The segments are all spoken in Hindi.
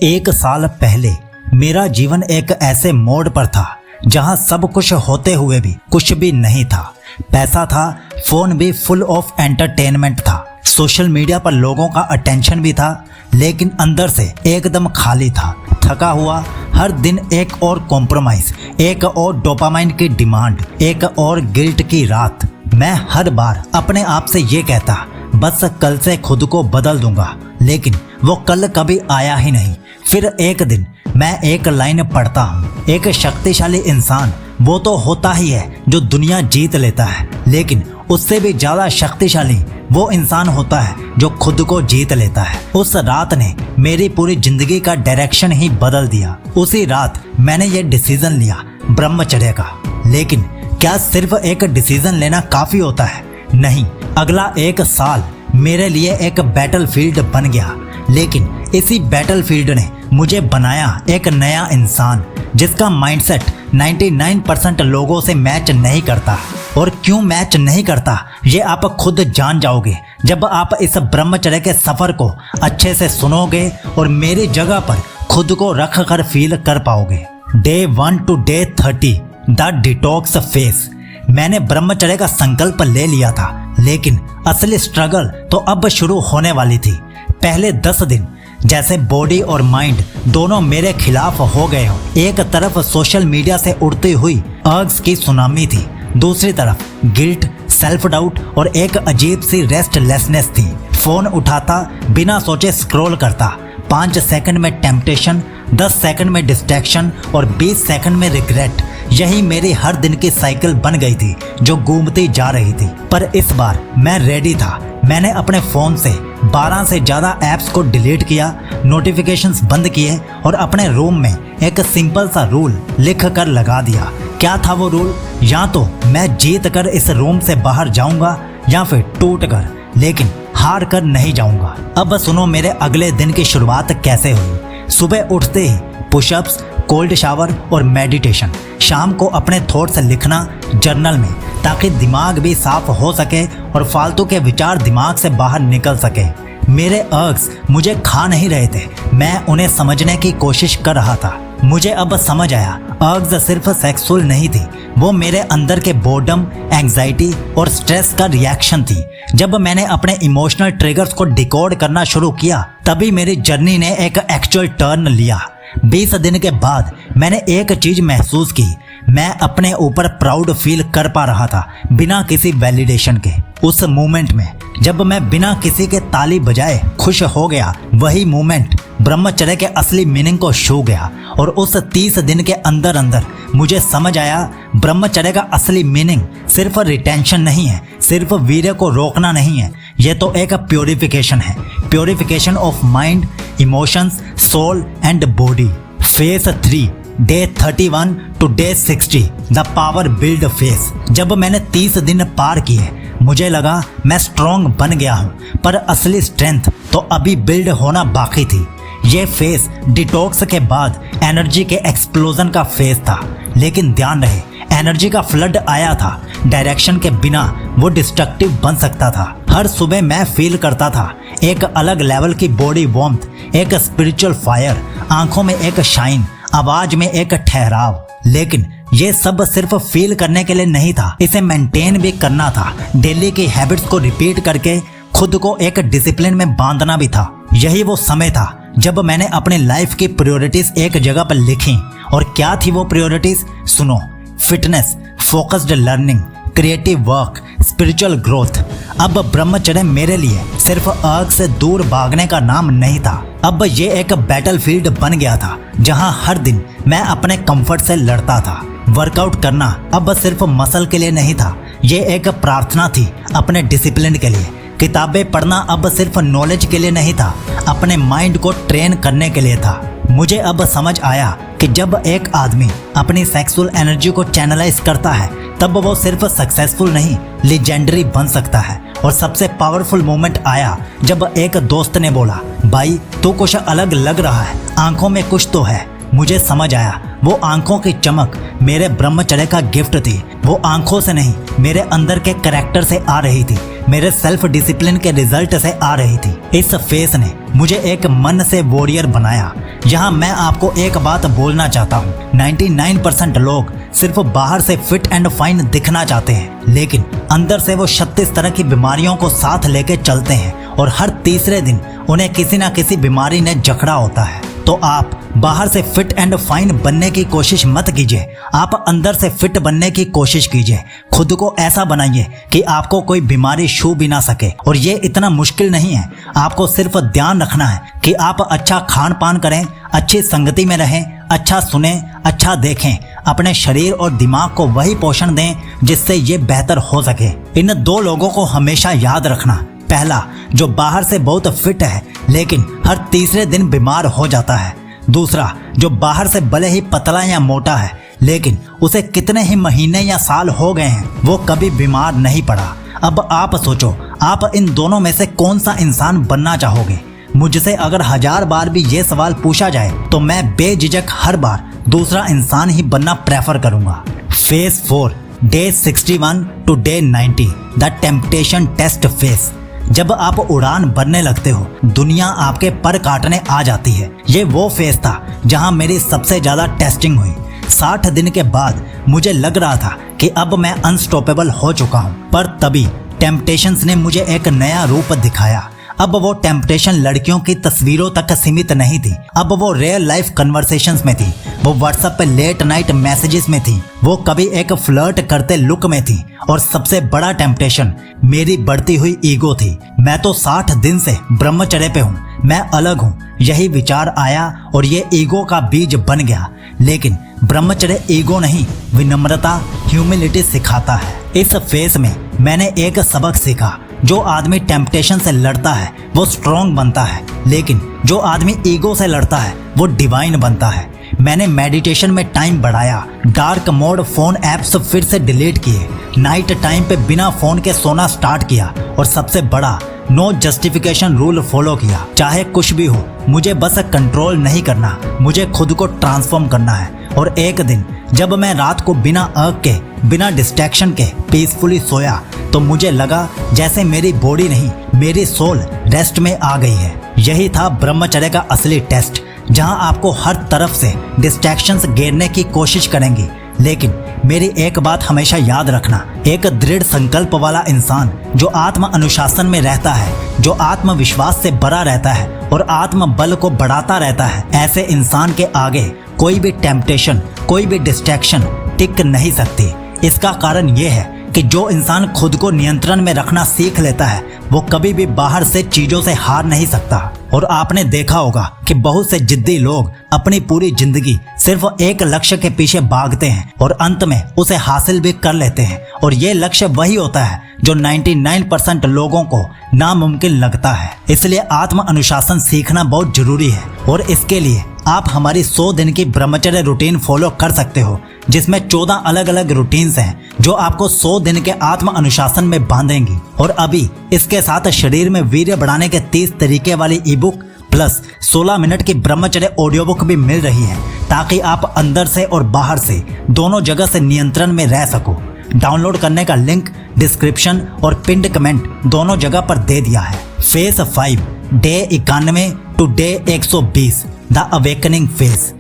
एक साल पहले मेरा जीवन एक ऐसे मोड़ पर था जहां सब कुछ होते हुए भी कुछ भी नहीं था। पैसा था, फोन भी फुल ऑफ एंटरटेनमेंट था, सोशल मीडिया पर लोगों का अटेंशन भी था, लेकिन अंदर से एकदम खाली था। थका हुआ, हर दिन एक और कॉम्प्रोमाइज, एक और डोपामाइन की डिमांड, एक और गिल्ट की रात। मैं हर बार अपने आप से ये कहता, बस कल से खुद को बदल दूंगा, लेकिन वो कल कभी आया ही नहीं। फिर एक दिन मैं एक लाइन पढ़ता हूँ, एक शक्तिशाली इंसान वो तो होता ही है जो दुनिया जीत लेता है, लेकिन उससे भी ज्यादा शक्तिशाली वो इंसान होता है जो खुद को जीत लेता है। उस रात ने मेरी पूरी जिंदगी का डायरेक्शन ही बदल दिया। उसी रात मैंने ये डिसीजन लिया ब्रह्मचर्य का। लेकिन क्या सिर्फ एक डिसीजन लेना काफी होता है? नहीं, अगला एक साल मेरे लिए एक बैटलफील्ड बन गया। लेकिन इसी बैटलफील्ड ने मुझे बनाया एक नया इंसान जिसका माइंडसेट 99% लोगों से मैच नहीं करता। और क्यों मैच नहीं करता ये आप खुद जान जाओगे जब आप इस ब्रह्मचर्य के सफर को अच्छे से सुनोगे और मेरी जगह पर खुद को रख कर फील कर पाओगे। Day 1 to day 30 the detox phase. मैंने ब्रह्मचर्य का संकल्प ले लिया था, लेकिन असली स्ट्रगल तो अब शुरू होने वाली थी। पहले 10 दिन जैसे बॉडी और माइंड दोनों मेरे खिलाफ हो गए हो। एक तरफ सोशल मीडिया से उड़ती हुई अर्ग्स की सुनामी थी, दूसरी तरफ गिल्ट, सेल्फ डाउट और एक अजीब सी रेस्टलेसनेस थी। फोन उठाता, बिना सोचे स्क्रॉल करता, 5 सेकंड में टेम्पटेशन, 10 सेकंड में डिस्ट्रैक्शन और 20 सेकंड में रिग्रेट। यही मेरी हर दिन की साइकिल बन गई थी जो घूमती जा रही थी। पर इस बार मैं रेडी था। मैंने अपने फोन से 12 से ज्यादा ऐप्स को डिलीट किया, नोटिफिकेशंस बंद किए और अपने रूम में एक सिंपल सा रूल लिख कर लगा दिया। क्या था वो रूल? या तो मैं जीत कर इस रूम से बाहर जाऊंगा या फिर टूट कर, लेकिन हार कर नहीं जाऊंगा। अब सुनो मेरे अगले दिन की शुरुआत कैसे हुई। सुबह उठते ही पुशअप्स, कोल्ड शावर और मेडिटेशन। शाम को अपने थॉट्स लिखना जर्नल में, ताकि दिमाग भी साफ हो सके और फालतू के विचार दिमाग से बाहर निकल सके। मेरे अर्ग्स मुझे खा नहीं रहे थे, मैं उन्हें समझने की कोशिश कर रहा था। मुझे अब समझ आया, अर्ग्स सिर्फ सेक्सुअल नहीं थी, वो मेरे अंदर के बोर्डम, एंग्जाइटी और स्ट्रेस का रिएक्शन थी। जब मैंने अपने इमोशनल ट्रिगर्स को डिकोड करना शुरू किया, तभी मेरी जर्नी ने एक एक्चुअल टर्न लिया। 20 दिन के बाद मैंने एक चीज महसूस की, मैं अपने ऊपर प्राउड फील कर पा रहा था बिना किसी वैलिडेशन के। उस मोमेंट में जब मैं बिना किसी के ताली बजाए खुश हो गया, वही मोमेंट ब्रह्मचर्य के असली मीनिंग को छू गया। और उस 30 दिन के अंदर अंदर मुझे समझ आया, ब्रह्मचर्य का असली मीनिंग सिर्फ रिटेंशन नहीं है, सिर्फ वीर्य को रोकना नहीं है, ये तो एक प्योरिफिकेशन है। Purification of mind, emotions, soul and body. Phase 3 day 31 to day 60 the power build phase. जब मैंने 30 दिन पार किए, मुझे लगा मैं स्ट्रॉन्ग बन गया हूँ, पर असली स्ट्रेंथ तो अभी बिल्ड होना बाकी थी। ये फेज डिटॉक्स के बाद एनर्जी के एक्सप्लोजन का फेज था। लेकिन ध्यान रहे, एनर्जी का फ्लड आया था, डायरेक्शन के बिना वो डिस्ट्रक्टिव बन सकता था। हर सुबह मैं फील करता था एक अलग लेवल की बॉडी वार्मथ, एक स्पिरिचुअल फायर, आंखों में एक शाइन, आवाज में एक ठहराव। लेकिन ये सब सिर्फ फील करने के लिए नहीं था, इसे मेंटेन भी करना था। डेली की हैबिट्स को रिपीट करके खुद को एक डिसिप्लिन में बांधना भी था। यही वो समय था जब मैंने अपनी लाइफ की प्रायोरिटीज एक जगह पर लिखी। और क्या थी वो प्रायोरिटीज? सुनो, fitness, focused learning, creative work, spiritual growth. अब ब्रह्मचर्य मेरे लिए सिर्फ अर्ग से दूर भागने का नाम नहीं था, अब ये एक बैटलफील्ड बन गया था जहां हर दिन मैं अपने कंफर्ट से लड़ता था। वर्कआउट करना अब सिर्फ मसल के लिए नहीं था, ये एक प्रार्थना थी अपने डिसिप्लिन के लिए। किताबें पढ़ना अब सिर्फ नॉलेज के लिए नहीं था, अपने माइंड को ट्रेन करने के लिए था। मुझे अब समझ आया कि जब एक आदमी अपनी सेक्सुअल एनर्जी को चैनलाइज करता है, तब वो सिर्फ सक्सेसफुल नहीं, लेजेंडरी बन सकता है। और सबसे पावरफुल मोमेंट आया जब एक दोस्त ने बोला, भाई तू कुछ अलग लग रहा है, आंखों में कुछ तो है। मुझे समझ आया, वो आंखों की चमक मेरे ब्रह्मचर्य का गिफ्ट थी। वो आंखों से नहीं, मेरे अंदर के कैरेक्टर से आ रही थी, मेरे सेल्फ डिसिप्लिन के रिजल्ट से आ रही थी। इस फेस ने मुझे एक मन से वॉरियर बनाया। यहाँ मैं आपको एक बात बोलना चाहता हूँ, 99% लोग सिर्फ बाहर से फिट एंड फाइन दिखना चाहते हैं, लेकिन अंदर से वो 36 तरह की बीमारियों को साथ लेके चलते हैं और हर तीसरे दिन उन्हें किसी ना किसी बीमारी ने जकड़ा होता है। तो आप बाहर से फिट एंड फाइन बनने की कोशिश मत कीजिए, आप अंदर से फिट बनने की कोशिश कीजिए। खुद को ऐसा बनाइए कि आपको कोई बीमारी छू भी ना सके। और ये इतना मुश्किल नहीं है, आपको सिर्फ ध्यान रखना है कि आप अच्छा खान पान करें, अच्छी संगति में रहें, अच्छा सुने, अच्छा देखें, अपने शरीर और दिमाग को वही पोषण दें जिससे ये बेहतर हो सके। इन दो लोगों को हमेशा याद रखना। पहला, जो बाहर से बहुत फिट है लेकिन हर तीसरे दिन बीमार हो जाता है। दूसरा, जो बाहर से भले ही पतला या मोटा है लेकिन उसे कितने ही महीने या साल हो गए हैं वो कभी बीमार नहीं पड़ा। अब आप सोचो, आप इन दोनों में से कौन सा इंसान बनना चाहोगे? मुझसे अगर 1000 बार भी ये सवाल पूछा जाए तो मैं बेझिझक हर बार दूसरा इंसान ही बनना प्रेफर करूंगा। Phase 4, day 61 to day 90, the temptation test phase. जब आप उड़ान भरने लगते हो, दुनिया आपके पर काटने आ जाती है। ये वो फेज था जहां मेरी सबसे ज्यादा टेस्टिंग हुई। 60 दिन के बाद मुझे लग रहा था कि अब मैं अनस्टॉपेबल हो चुका हूं, पर तभी टेम्पटेशंस ने मुझे एक नया रूप दिखाया। अब वो टेम्पटेशन लड़कियों की तस्वीरों तक सीमित नहीं थी, अब वो रियल लाइफ कन्वर्सेशंस में थी, वो व्हाट्सएप पे लेट नाइट मैसेजेस में थी, वो कभी एक फ्लर्ट करते लुक में थी, और सबसे बड़ा टेम्पटेशन मेरी बढ़ती हुई ईगो थी। मैं तो 60 दिन से ब्रह्मचर्य पे हूँ, मैं अलग हूँ, यही विचार आया और ये ईगो का बीज बन गया। लेकिन ब्रह्मचर्य ईगो नहीं, विनम्रता, ह्यूमिलिटी सिखाता है। इस फेस में मैंने एक सबक सीखा, जो आदमी टेम्पटेशन से लड़ता है वो स्ट्रॉन्ग बनता है, लेकिन जो आदमी ईगो से लड़ता है वो डिवाइन बनता है। मैंने मेडिटेशन में टाइम बढ़ाया, डार्क मोड फोन ऐप्स फिर से डिलीट किए, नाइट टाइम पे बिना फोन के सोना स्टार्ट किया, और सबसे बड़ा नो जस्टिफिकेशन रूल फॉलो किया। चाहे कुछ भी हो, मुझे बस कंट्रोल नहीं करना, मुझे खुद को ट्रांसफॉर्म करना है। और एक दिन जब मैं रात को बिना अर्क के, बिना डिस्ट्रैक्शन के पीसफुली सोया तो मुझे लगा जैसे मेरी बॉडी नहीं, मेरी सोल रेस्ट में आ गई है। यही था ब्रह्मचर्य का असली टेस्ट, जहां आपको हर तरफ से डिस्ट्रैक्शंस घेरने की कोशिश करेंगी। लेकिन मेरी एक बात हमेशा याद रखना, एक दृढ़ संकल्प वाला इंसान जो आत्म अनुशासन में रहता है, जो आत्मविश्वास से भरा रहता है और आत्म बल को बढ़ाता रहता है, ऐसे इंसान के आगे कोई भी टेम्पटेशन, कोई भी डिस्ट्रैक्शन टिक नहीं सकती। इसका कारण ये है कि जो इंसान खुद को नियंत्रण में रखना सीख लेता है वो कभी भी बाहर से चीजों से हार नहीं सकता। और आपने देखा होगा कि बहुत से जिद्दी लोग अपनी पूरी जिंदगी सिर्फ एक लक्ष्य के पीछे भागते हैं और अंत में उसे हासिल भी कर लेते हैं, और ये लक्ष्य वही होता है जो 99% लोगों को नामुमकिन लगता है। इसलिए आत्म अनुशासन सीखना बहुत जरूरी है, और इसके लिए आप हमारी 100 दिन की ब्रह्मचर्य रूटीन फॉलो कर सकते हो, जिसमें 14 अलग अलग रूटीन्स हैं जो आपको 100 दिन के आत्म अनुशासन में बांधेंगी। और अभी इसके साथ शरीर में वीर्य बढ़ाने के 30 तरीके वाली ई बुक प्लस 16 मिनट की ब्रह्मचर्य ऑडियो बुक भी मिल रही है, ताकि आप अंदर से और बाहर से दोनों जगह से नियंत्रण में रह सको। डाउनलोड करने का लिंक डिस्क्रिप्शन और पिंड कमेंट दोनों जगह पर दे दिया है। Phase 5, day 91 to day 120, the awakening phase.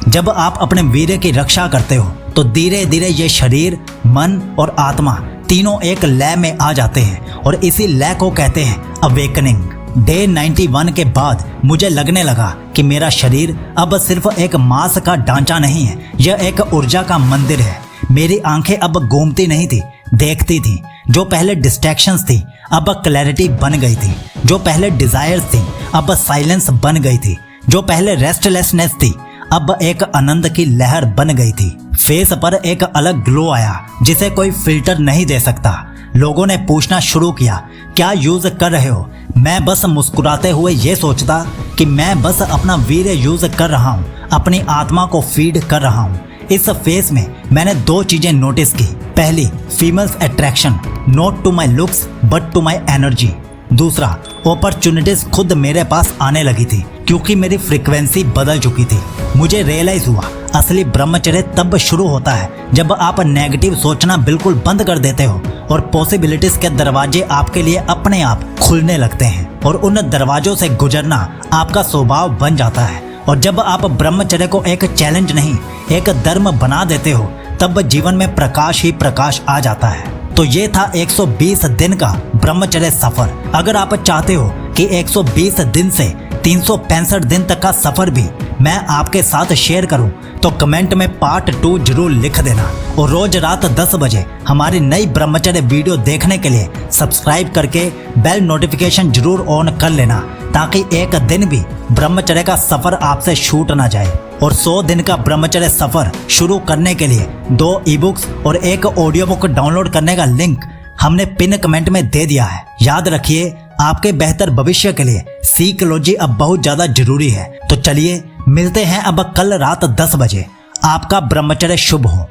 जब आप अपने वीर्य की रक्षा करते हो तो धीरे धीरे ये शरीर, मन और आत्मा तीनों एक लय में आ जाते हैं, और इसी लय को कहते हैं अवेकनिंग। डे 91 के बाद मुझे लगने लगा कि मेरा शरीर अब सिर्फ एक मांस का ढांचा नहीं है, यह एक ऊर्जा का मंदिर है। मेरी आंखें अब घूमती नहीं थी, देखती थी। जो पहले डिस्ट्रैक्शंस थी अब क्लैरिटी बन गई थी, जो पहले डिजायर्स थी अब साइलेंस बन गई थी, जो पहले रेस्टलेसनेस थी अब एक आनंद की लहर बन गई थी। फेस पर एक अलग ग्लो आया जिसे कोई फिल्टर नहीं दे सकता। लोगों ने पूछना शुरू किया, क्या यूज कर रहे हो? मैं बस मुस्कुराते हुए ये सोचता कि मैं बस अपना वीर्य यूज कर रहा हूँ, अपनी आत्मा को फीड कर रहा हूँ। इस फेज में मैंने 2 चीजें नोटिस की। पहली, females attraction, not to my looks but to my energy. दूसरा, अपॉर्चुनिटीज खुद मेरे पास आने लगी थी क्योंकि मेरी फ्रीक्वेंसी बदल चुकी थी। मुझे रियलाइज हुआ असली ब्रह्मचर्य तब शुरू होता है जब आप नेगेटिव सोचना बिल्कुल बंद कर देते हो और पॉसिबिलिटीज के दरवाजे आपके लिए अपने आप खुलने लगते हैं। और उन दरवाजों से गुजरना आपका स्वभाव बन जाता है। और जब आप ब्रह्मचर्य को एक चैलेंज नहीं, एक धर्म बना देते हो, तब जीवन में प्रकाश ही प्रकाश आ जाता है। तो ये था 120 दिन का ब्रह्मचर्य सफर। अगर आप चाहते हो कि 120 दिन से 365 दिन तक का सफर भी मैं आपके साथ शेयर करूं, तो कमेंट में पार्ट 2 जरूर लिख देना। और रोज रात 10 बजे हमारी नई ब्रह्मचर्य वीडियो देखने के लिए सब्सक्राइब करके बेल नोटिफिकेशन जरूर ऑन कर लेना, ताकि एक दिन भी ब्रह्मचर्य का सफर आपसे छूट ना जाए। और 100 दिन का ब्रह्मचर्य सफर शुरू करने के लिए 2 ई-बुक्स और एक ऑडियो बुक डाउनलोड करने का लिंक हमने पिन कमेंट में दे दिया है। याद रखिए, आपके बेहतर भविष्य के लिए साइकोलॉजी अब बहुत ज्यादा जरूरी है। तो चलिए मिलते हैं अब कल रात 10 बजे। आपका ब्रह्मचर्य शुभ हो।